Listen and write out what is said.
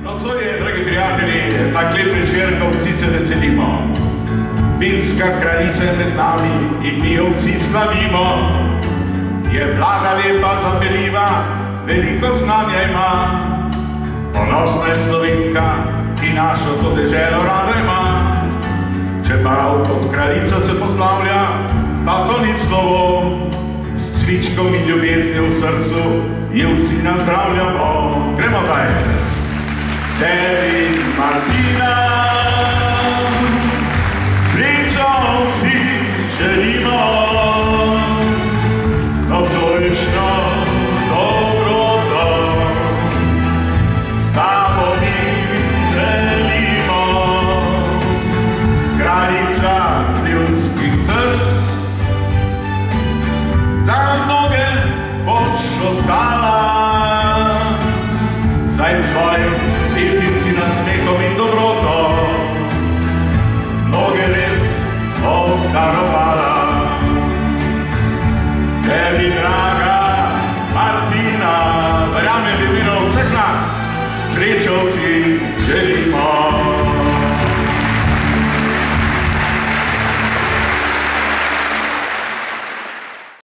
Nocoj, dragi prijatelji, tak lep večer, ko vsi se veselimo. Vinska kraljica je med nami in mi jo vsi slavimo. Je vlaga lepa, zapeljiva, veliko znanja ima. Ponosna je Slovenka, ki našo to deželo rada ima. Čeprav kot kraljica se poslavlja, pa to ni slovo. S cvičkom in ljubeznijo v srcu je vsi nazdravljamo. Gremo dalje. Tebi, Martina, srečo vsi želimo, nocojšnjo dobroto, s tabo mi delimo. Kraljica ljudskih src, za mnoge boš ostala, saj svojim lepim si nasmehom in dobro